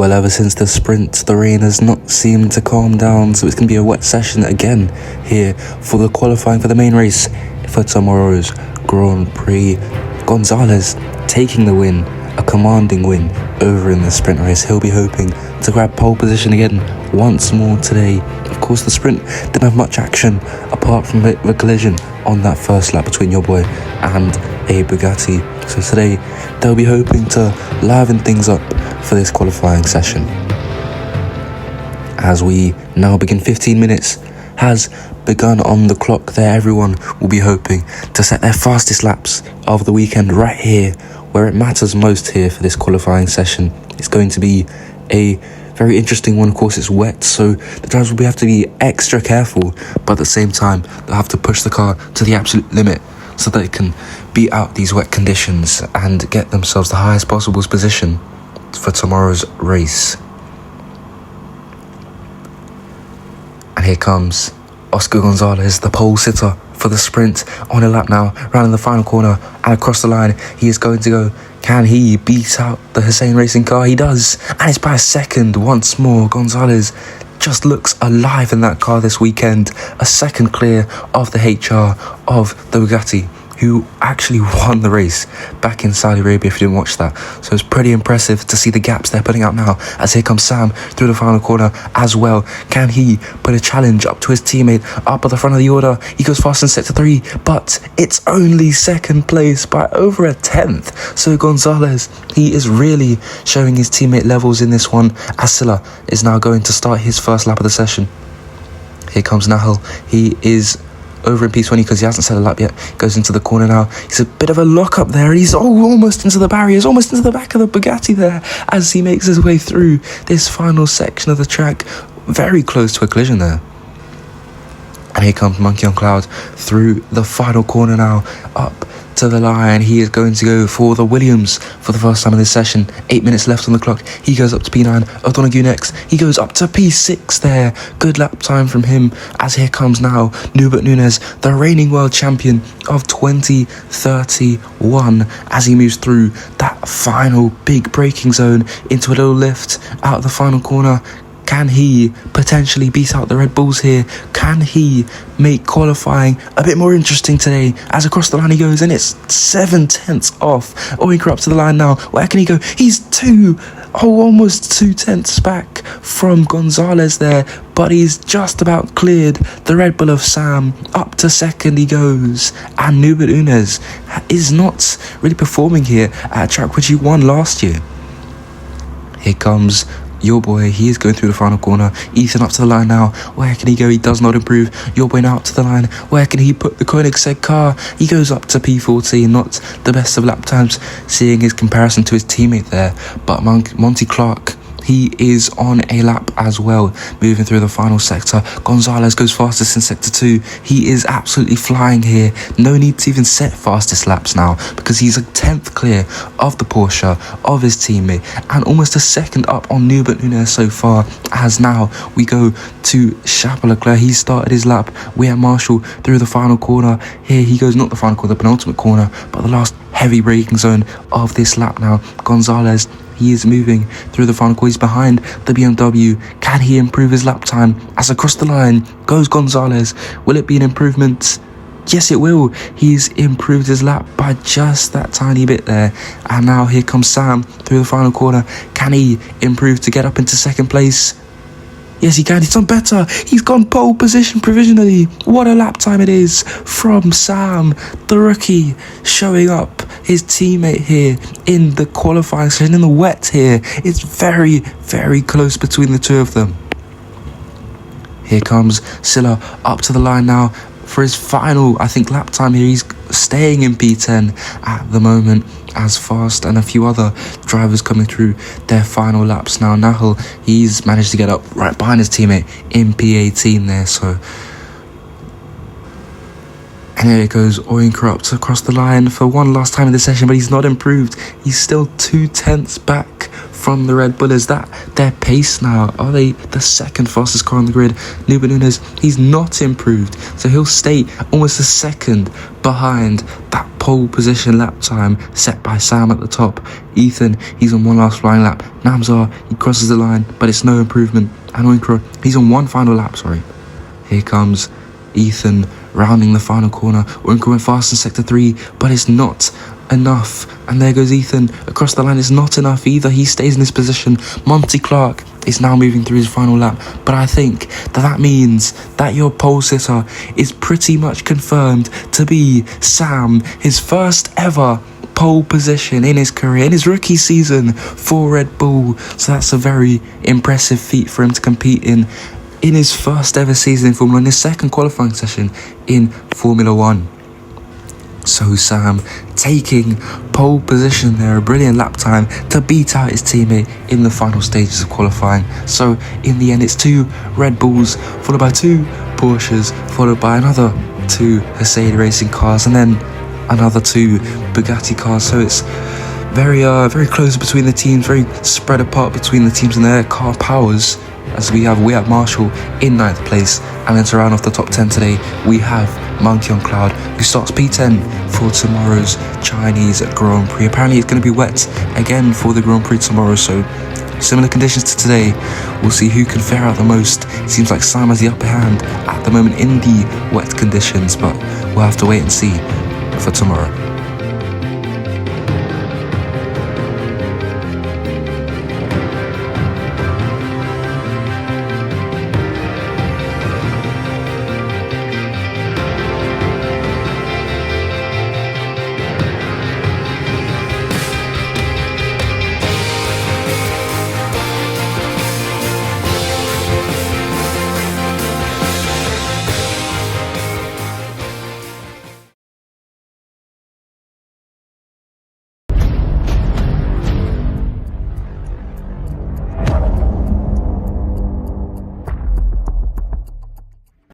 Well, ever since the sprint, the rain has not seemed to calm down, so it's going to be a wet session again here for the qualifying for the main race for tomorrow's Grand Prix. Gonzalez taking the win, a commanding win over in the sprint race. He'll be hoping to grab pole position again once more today. Of course, the sprint didn't have much action apart from the collision on that first lap between your boy and a Bugatti. So today they'll be hoping to liven things up for this qualifying session. As we now begin, 15 minutes has begun on the clock there. Everyone will be hoping to set their fastest laps of the weekend right here where it matters most here for this qualifying session. It's going to be a very interesting one. Of course, it's wet, so the drivers will have to be extra careful, but at the same time they'll have to push the car to the absolute limit so that they can beat out these wet conditions and get themselves the highest possible position for tomorrow's race. And here comes Oscar Gonzalez, the pole sitter for the sprint, on a lap now, round in the final corner and across the line. He is going to go. Can he beat out the Hussein Racing car? He does, and it's by a second once more. Gonzalez just looks alive in that car this weekend. A second clear of the HR of the Bugatti, who actually won the race back in Saudi Arabia, if you didn't watch that. So it's pretty impressive to see the gaps they're putting out now, as here comes Sam through the final corner as well. Can he put a challenge up to his teammate up at the front of the order? He goes fast in sector 3, but it's only second place by over a tenth. So Gonzalez, he is really showing his teammate levels in this one. Asila is now going to start his first lap of the session. Here comes Nahal. He is over in P20 because he hasn't set a lap yet. Goes into the corner now. He's a bit of a lock up there. He's almost into the barriers, almost into the back of the Bugatti there as he makes his way through this final section of the track. Very close to a collision there. And here comes Monkey on Cloud through the final corner now, up to the line. He is going to go for the Williams for the first time in this session. 8 minutes left on the clock. He goes up to P9. O'Donoghue next. He goes up to P6 there. Good lap time from him, as here comes now Nubert Nunes, the reigning world champion of 2031, as he moves through that final big braking zone into a little lift out of the final corner. Can he potentially beat out the Red Bulls here? Can he make qualifying a bit more interesting today? As across the line he goes, and it's 7 tenths off. Oyinkro up to the line now. Where can he go? He's almost 2 tenths back from Gonzalez there, but he's just about cleared the Red Bull of Sam. Up to second he goes, and Nubert Nunes is not really performing here at a track which he won last year. Here comes your boy. He is going through the final corner. Ethan up to the line now. Where can he go? He does not improve. Your boy now up to the line. Where can he put the Koenigsegg car? He goes up to P14. Not the best of lap times, seeing his comparison to his teammate there. But Monty Clark, he is on a lap as well, moving through the final sector. Gonzalez goes fastest in sector 2. He is absolutely flying here. No need to even set fastest laps now, because he's a 10th clear of the Porsche of his teammate, and almost a second up on Nubert Nunes so far. As now we go to Charles Leclerc. He started his lap. We have Marshall through the final corner. Here he goes, not the final corner, the penultimate corner, but the last heavy braking zone of this lap now. Gonzalez, he is moving through the final corner. He's behind the BMW. Can he improve his lap time? As across the line goes Gonzalez. Will it be an improvement? Yes, it will. He's improved his lap by just that tiny bit there. And now here comes Sam through the final corner. Can he improve to get up into second place? Yes, he can. He's done better. He's gone pole position provisionally. What a lap time it is from Sam, the rookie, showing up his teammate here in the qualifying session, in the wet here. It's very, very close between the two of them. Here comes Silla up to the line now for his final, I think, lap time here. He's staying in P10 at the moment, as Fast and a few other drivers coming through their final laps now. Nahal, he's managed to get up right behind his teammate in P18 there, so And here it goes, Oyinkro across the line for one last time in the session, but he's not improved. He's still 2/10 back from the Red Bull. Is that their pace now? Are they the second fastest car on the grid? Nuba Nunes, he's not improved, so he'll stay almost a second behind that pole position lap time set by Sam at the top. Ethan, he's on one last flying lap. Namzar, he crosses the line, but it's no improvement. And Oyinkro, he's on one final lap, Here comes Ethan rounding the final corner. Oyinkro went fast in sector 3, but it's not enough. And there goes Ethan across the line. It's not enough either. He stays in this position. Monty Clark is now moving through his final lap, but I think that means that your pole sitter is pretty much confirmed to be Sam, his first ever pole position in his career, in his rookie season for Red Bull. So that's a very impressive feat for him to compete in his first ever season in Formula 1, his second qualifying session in Formula 1. So Sam taking pole position there, a brilliant lap time to beat out his teammate in the final stages of qualifying. So in the end, it's 2 Red Bulls, followed by 2 Porsches, followed by another 2 Mercedes racing cars, and then another 2 Bugatti cars. So it's very close between the teams, very spread apart between the teams and their car powers. As we have Marshall in 9th place, and then to round off the top 10 today, we have Monkey on Cloud, who starts P10 for tomorrow's Chinese Grand Prix. Apparently it's going to be wet again for the Grand Prix tomorrow, so similar conditions to today. We'll see who can fare out the most. It seems like Sam has the upper hand at the moment in the wet conditions, but we'll have to wait and see for tomorrow.